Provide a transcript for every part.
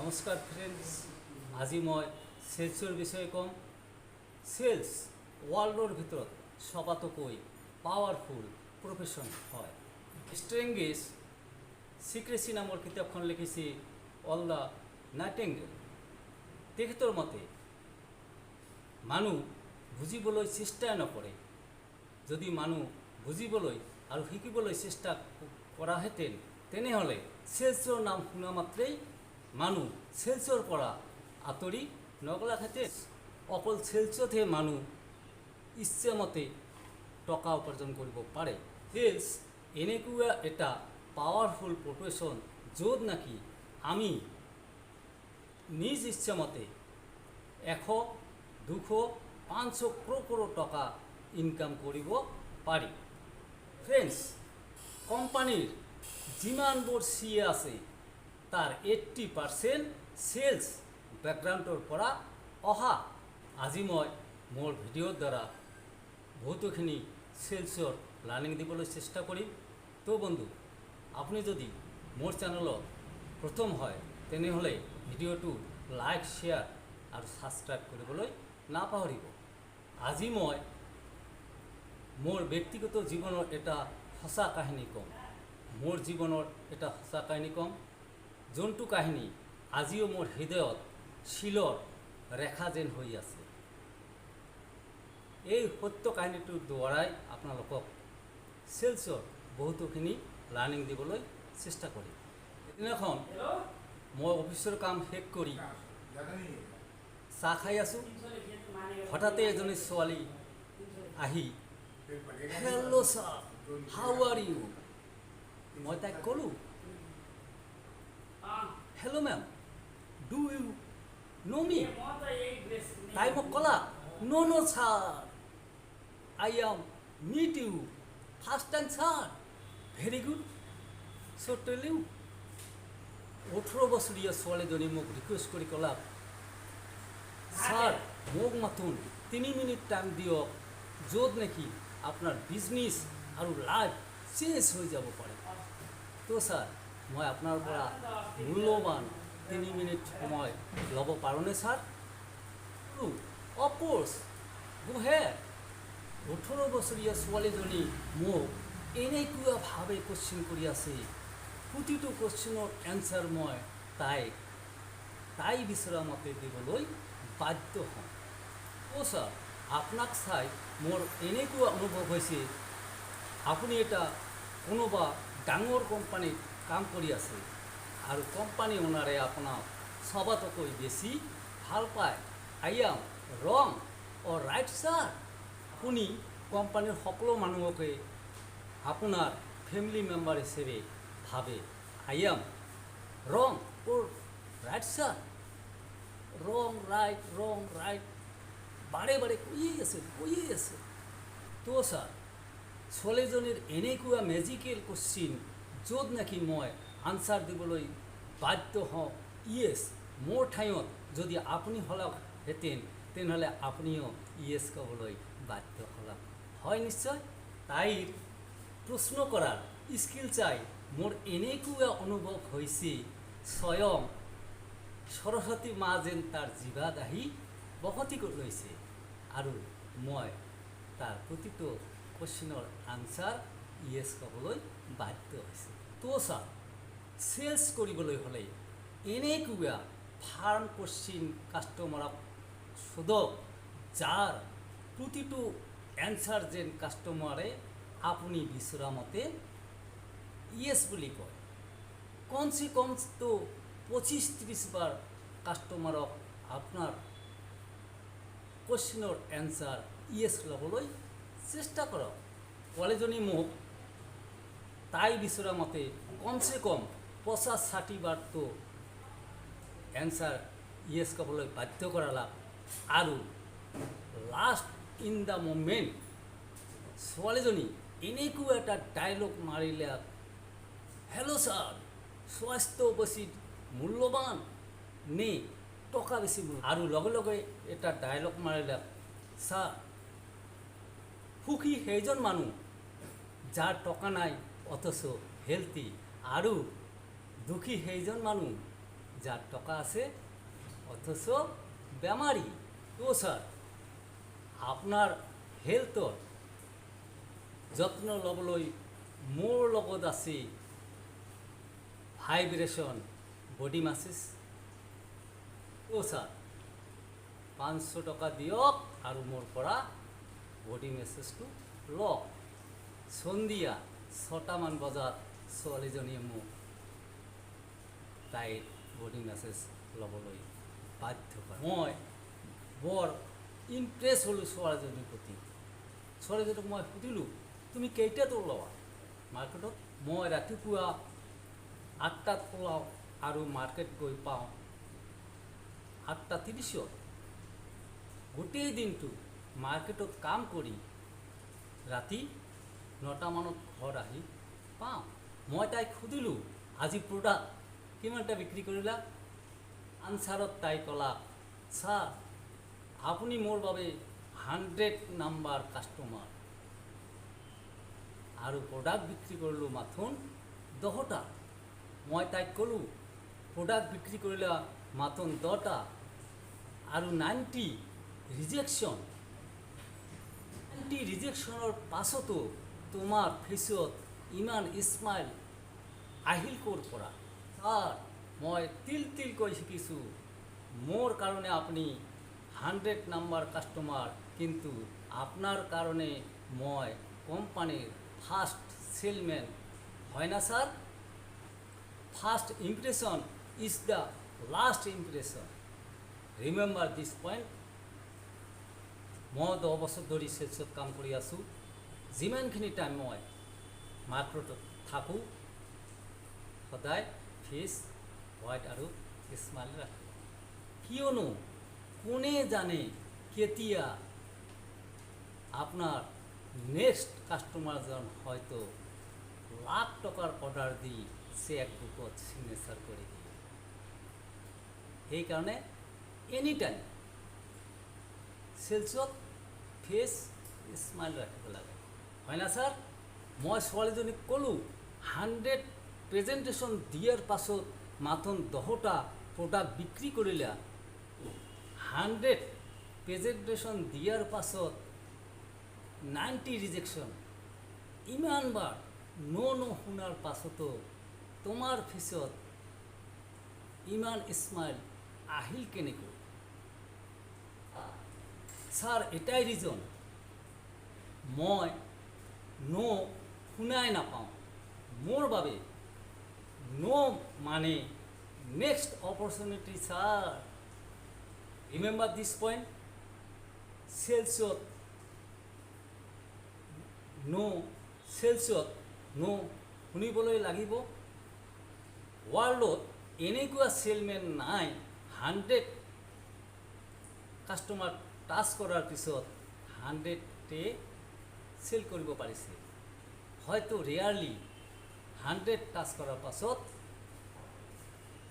নমস্কাৰ ফ্ৰেণ্ডছ, আজি মই সেলছৰ বিষয়ে ক'ম। সেলছ ৱৰ্ল্ডৰ ভিতৰত সবাতোকৈ পাৱাৰফুল প্ৰফেশ্যন হয়। ষ্ট্ৰেংগেছ চিক্ৰেচি নামৰ কিতাপখন লিখিছে অল্লা নাইটিংগেল। তেখেতৰ মতে মানুহ বুজিবলৈ চেষ্টা নকৰে। যদি মানুহ বুজিবলৈ আৰু শিকিবলৈ চেষ্টা কৰাহেঁতেন তেনেহ'লে সেলছৰ নাম শুনা মাত্ৰেই মানুহ সেলছৰ পৰা আঁতৰি নগলাহেঁতেন। অকল সেলছতহে মানুহ ইচ্ছামতে টকা উপাৰ্জন কৰিব পাৰে। সেলছ এনেকুৱা এটা পাৱাৰফুল প্ৰফেশ্যন য'ত নেকি আমি নিজ ইচ্ছামতে 100, 200, 500 ক্ৰ'ৰ টকা ইনকাম কৰিব পাৰি। ফ্ৰেণ্ডছ, কোম্পানীৰ যিমানবোৰ CA আছে তাৰ 80% সেলছ বেকগ্ৰাউণ্ডৰ পৰা অহা। আজি মই মোৰ ভিডিঅ'ৰ দ্বাৰা বহুতোখিনি সেলছৰ লাৰ্ণিং দিবলৈ চেষ্টা কৰিম। তো বন্ধু, আপুনি যদি মোৰ চেনেলত প্ৰথম হয় তেনেহ'লে ভিডিঅ'টো লাইক, শ্বেয়াৰ আৰু ছাবস্ক্ৰাইব কৰিবলৈ নাপাহৰিব। আজি মই মোৰ ব্যক্তিগত জীৱনৰ এটা সঁচা কাহিনী ক'ম। মোৰ জীৱনৰ এটা সঁচা কাহিনী ক'ম, যোনটো কাহিনী আজিও মোৰ হৃদয়ত শিলৰ ৰেখা যেন হৈ আছে। এই সত্য কাহিনীটোৰ দ্বাৰাই আপোনালোকক সেলছৰ বহুতোখিনি লাৰ্ণিং দিবলৈ চেষ্টা কৰিম। এদিনাখন মই অফিচৰ কাম শেষ কৰি চাহ খাই আছোঁ। হঠাতে এজনী ছোৱালী আহি hello' sir, how are you? মই তাইক ক'লোঁ, hello' ma'am, do you know me? তাই মোক ক'লা, no' sir, I am meet you first time sir. Very good, so' tell you. 18 বছৰীয়া ছোৱালীজনী মোক ৰিকুৱেষ্ট কৰি ক'লা, ছাৰ মোক মাথোন 3 মিনিট টাইম দিয়ক, য'ত নেকি আপোনাৰ বিজনেছ আৰু লাইফ চেঞ্জ হৈ যাব পাৰে। তো ছাৰ, মই আপোনাৰ পৰা মূল্যৱান 3 মিনিট সময় ল'ব পাৰোঁনে ছাৰ? অফক'ৰ্ছ, গো হেড। 18 বছৰীয়া ছোৱালীজনী মোক এনেকুৱাভাৱে কুৱেশ্যন কৰি আছে, প্ৰতিটো কুৱেশ্যনৰ এনচাৰ মই তাই বিচৰা মতে দিবলৈ বাধ্য হওঁ। অ' ছাৰ, আপোনাক চাই মোৰ এনেকুৱা অনুভৱ হৈছে আপুনি এটা কোনোবা ডাঙৰ কোম্পানীত কাম কৰি আছে আৰু কোম্পানী অ'নাৰে আপোনাক সবাতোকৈ বেছি ভাল পায়। আই এম ৰং অৰ ৰাইট ছাৰ? আপুনি কোম্পানীৰ সকলো মানুহকে আপোনাৰ ফেমিলি মেম্বাৰ হিচাপে ভাবে। আই এম ৰং অৰ ৰাইট ছাৰ? ৰং ৰাইট বাৰে বাৰে কৈয়ে আছে। তো ছাৰ, ছোৱালীজনীৰ এনেকুৱা মেজিকেল কুৱেশ্যন য'ত নেকি মই আনচাৰ দিবলৈ বাধ্য হওঁ। ইয়েছ, মোৰ ঠাইত যদি আপুনি হ'লহেঁতেন তেনেহ'লে আপুনিও ইয়েছ ক'বলৈ বাধ্য হ'ল হয় নিশ্চয়। তাইৰ প্ৰশ্ন কৰাৰ স্কিল চাই মোৰ এনেকুৱা অনুভৱ হৈছে স্বয়ং সৰস্বতী মা যেন তাৰ জিভাত আহি বসতি লৈছে আৰু মই তাৰ প্ৰতিটো কুৱেশ্যনৰ আনচাৰ ইয়েছ ক'বলৈ বাধ্য হৈছে। তো ছাৰ, সেলছ কৰিবলৈ হ'লে এনেকুৱা ফাৰ্ম কুৱেশ্যন কাষ্টমাৰক সোধক যাৰ প্ৰতিটো এনচাৰ যেন কাষ্টমাৰে আপুনি বিচৰা মতে ইয়েছ বুলি কয়। কমচে কমটো 25-30 বাৰ কাষ্টমাৰক আপোনাৰ কুৱেশ্যনৰ এনচাৰ ইয়েছ ল'বলৈ চেষ্টা কৰক। ছোৱালীজনী মোক তাই বিচৰা মতে কমচে কম 50-60 বাৰটো এনচাৰ ইয়েছ ক'বলৈ বাধ্য কৰালা আৰু লাষ্ট ইন দ্য মুমেণ্ট ছোৱালীজনী এনেকুৱা এটা ডায়লগ মাৰিলে, হেল্ল' ছাৰ, স্বাস্থ্য বেছি মূল্যৱান নে টকা বেছি মূল্যৱান? আৰু লগে লগে এটা ডায়লগ মাৰিলে, ছাৰ, সুখী সেইজন মানুহ যাৰ টকা নাই অথচ হেল্থি, আৰু দুখী সেইজন মানুহ যাৰ টকা আছে অথচ বেমাৰী। তো স্যাৰ আপোনাৰ হেল্থৰ যত্ন ল'বলৈ মোৰ লগত আছে ভাইব্ৰেশ্যন বডি মাছেজ। তো স্যাৰ 500 টকা দিয়ক আৰু মোৰ পৰা বডি মেছেজটো লওক। সন্ধিয়া 6টামান বজাত ছোৱালীজনীয়ে মোক তাইৰ বডি মেছেজ ল'বলৈ বাধ্য কৰে। মই বৰ ইমপ্ৰেছ হ'লোঁ ছোৱালীজনীৰ প্ৰতি। ছোৱালীজনীক মই সুধিলোঁ, তুমি কেইটাত ওলোৱা মাৰ্কেটত? মই ৰাতিপুৱা 8টাত ওলাওঁ আৰু মাৰ্কেট গৈ পাওঁ 8:30। গোটেই দিনটো মাৰ্কেটত কাম কৰি ৰাতি 9টামানত ঘৰ আহি পাওঁ। মই তাইক সুধিলোঁ, আজি প্ৰডাক্ট কিমানটা বিক্ৰী কৰিলা? আনচাৰত তাই ক'লা, ছাৰ আপুনি মোৰ বাবে 100 নাম্বাৰ কাষ্টমাৰ আৰু প্ৰডাক্ট বিক্ৰী কৰিলোঁ মাথোন 10টা। মই তাইক ক'লোঁ, প্ৰডাক্ট বিক্ৰী কৰিলা মাথোন 10টা আৰু 90 ৰিজেকশ্যন। 90 ৰিজেকশ্যনৰ পাছতো তোমাৰ ফেচত ইমান স্মাইল আহিল ক'ৰ পৰা? ছাৰ মই তিলকৈ শিকিছোঁ, মোৰ কাৰণে আপুনি 100 নাম্বাৰ কাষ্টমাৰ, কিন্তু আপোনাৰ কাৰণে মই কোম্পানীৰ ফাৰ্ষ্ট সেলমেন, হয় না sir? First impression is the last impression. Remember this point. মই 10 বছৰ ধৰি চেলছত কাম কৰি আছোঁ। যিমানখিনি টাইম মই মাৰ্কেটত থাকোঁ, সদায় ফেচ হোৱাইট আৰু স্মাইল ৰাখোঁ। কিয়নো কোনে জানে কেতিয়া আপোনাৰ নেক্সট কাষ্টমাৰজন হয়তো লাখ টকাৰ অৰ্ডাৰ দি চেক বুকত চিগনেচাৰ কৰি দিয়ে। সেইকাৰণে এনি টাইম চেলছত ফেচ স্মাইল ৰাখিব লাগে, হয় না ছাৰ? মই ছোৱালীজনীক ক'লোঁ, 100 প্ৰেজেণ্টেশ্যন দিয়াৰ পাছত মাথোন 10টা প্ৰডাক্ট বিক্ৰী কৰিলা। 100 প্ৰেজেণ্টেশ্যন দিয়াৰ পাছত 90 ৰিজেকশ্যন। ইমানবাৰ ন শুনাৰ পাছতো তোমাৰ ফেচত ইমান স্মাইল আহিল কেনেকৈ? ছাৰ এটাই ৰিজন, মই শুনাই নাপাওঁ। মোৰ বাবে মানে নেক্সট অপৰচুনিটি ছাৰ। ৰিমেম্বাৰ দিছ পইণ্ট। চেলছত শুনিবলৈ লাগিব। ৱৰ্ল্ডত এনেকুৱা সেলমেন নাই 100 কাষ্টমাৰ টাচ কৰাৰ পিছত 100তে চেল কৰিব পাৰিছে। হয়তো ৰেয়াৰলি 100 টাচ কৰাৰ পাছত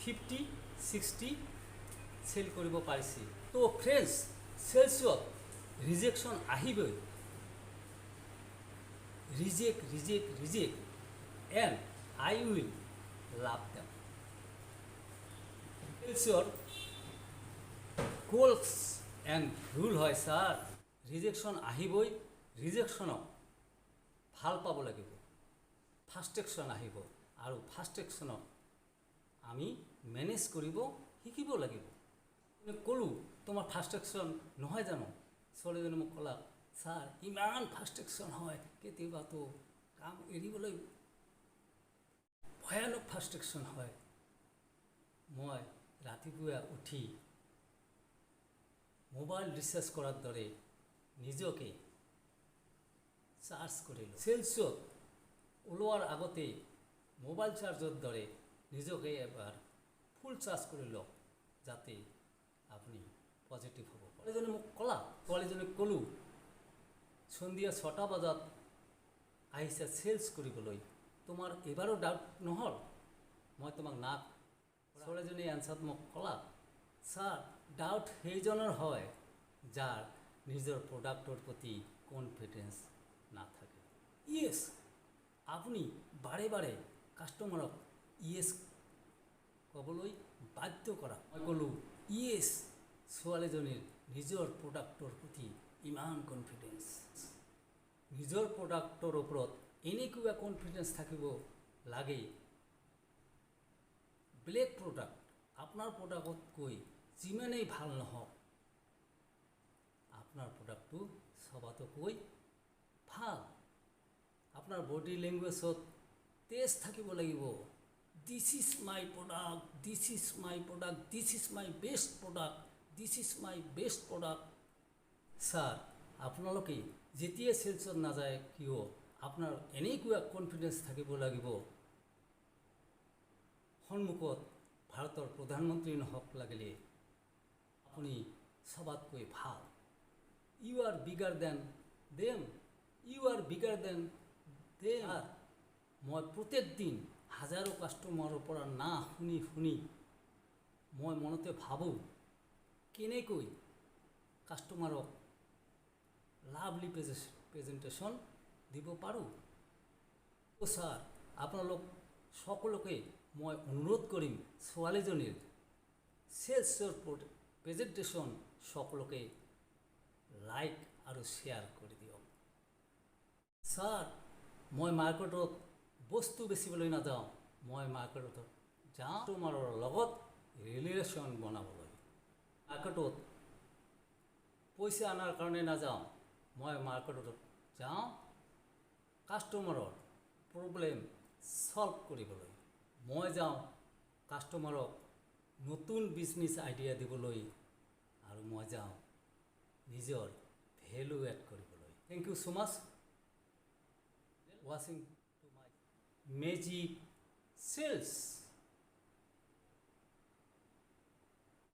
50-60 চেল কৰিব পাৰিছে। তো ফ্ৰেণ্ডছ, চেলছত ৰিজেকশ্যন আহিবই। Reject and I will love them. চেলছৰ গোলছ এণ্ড ৰুল হয় ছাৰ, ৰিজেকশ্যন আহিবই। ৰিজেকশ্যনক ভাল পাব লাগিব। ফাৰ্ষ্ট একশ্যন আহিব আৰু ফাৰ্ষ্ট একশ্যনক আমি মেনেজ কৰিব শিকিব লাগিব। ক'লোঁ, তোমাৰ ফাৰ্ষ্ট একশ্যন নহয় জানো? ছোৱালীজনী মোক ক'লা, ছাৰ ইমান ফাৰ্ষ্ট একশ্যন হয়, কেতিয়াবাতো কাম এৰিবলৈ ভয়ানক ফাৰ্ষ্ট একশ্যন হয়। মই ৰাতিপুৱা উঠি মোবাইল ৰিচাৰ্জ কৰাৰ দৰে নিজকে চাৰ্জ কৰিলোঁ। চেলছত ওলোৱাৰ আগতে মোবাইল চাৰ্জৰ দৰে নিজকে এবাৰ ফুল চাৰ্জ কৰি লওক, যাতে আপুনি পজিটিভ হ'ব পাৰে। ছোৱালীজনী মোক ক'লা, ছোৱালীজনীক ক'লোঁ, সন্ধিয়া 6টা বজাত আহিছে চেলছ কৰিবলৈ, তোমাৰ এবাৰো ডাউট নহ'ল? মই তোমাক ছোৱালীজনী এনচাৰত মোক ক'লা, ছাৰ ডাউট সেইজনৰ হয় যাৰ নিজৰ প্ৰডাক্টৰ প্ৰতি কনফিডেন্স নাথাকে। আপুনি বাৰে বাৰে কাষ্টমাৰক ক'বলৈ বাধ্য কৰা। মই ক'লোঁ য়েছ, ছোৱালীজনীৰ নিজৰ প্ৰডাক্টৰ প্ৰতি ইমান কনফিডেঞ্চ, নিজৰ প্ৰডাক্টৰ ওপৰত এনেকুৱা কনফিডেঞ্চ থাকিব লাগে। বেলেগ প্ৰডাক্ট আপোনাৰ প্ৰডাক্টতকৈ যিমানেই ভাল নহওক, আপোনাৰ প্ৰডাক্টটো চবতকৈ ভাল। আপোনাৰ বডি লেংগুৱেজত তেজ থাকিব লাগিব। This is my product, this is my product, this is my best product, this is my best product. Sir, আপোনালোকে যেতিয়া চেলছত নাযায় কিয়, আপোনাৰ এনেকুৱা কনফিডেঞ্চ থাকিব লাগিব। সন্মুখত ভাৰতৰ প্ৰধানমন্ত্ৰী নহওক লাগিলে আপুনি চবতকৈ ভাল। You are bigger than them, you are bigger than them. মই প্ৰত্যেক দিন হাজাৰো কাষ্টমাৰৰ পৰা না শুনি মই মনতে ভাবোঁ কেনেকৈ কাষ্টমাৰক লাভলি প্ৰেজেণ্টেশ্যন দিব পাৰোঁ। ছাৰ, আপোনালোক সকলোকে মই অনুৰোধ কৰিম, ছোৱালীজনীৰ চেলছৰ প্ৰেজেণ্টেশ্যন সকলোকে লাইক আৰু শ্বেয়াৰ কৰি দিয়ক। ছাৰ, মই মাৰ্কেটত বস্তু বেচিবলৈ নাযাওঁ, মই মাৰ্কেটত যাওঁ কাষ্টমাৰৰ লগত ৰিলেশ্যন বনাবলৈ। মাৰ্কেটত পইচা অনাৰ কাৰণে নাযাওঁ, মই মাৰ্কেটত যাওঁ কাষ্টমাৰৰ প্ৰব্লেম ছল্ভ কৰিবলৈ। মই যাওঁ কাষ্টমাৰক নতুন বিজনেছ আইডিয়া দিবলৈ, আৰু মই যাওঁ নিজৰ ভেলু এড কৰিবলৈ। থেংক ইউ ছ' মাছ ৱাচিং টু মাই মেজিক চেলছ।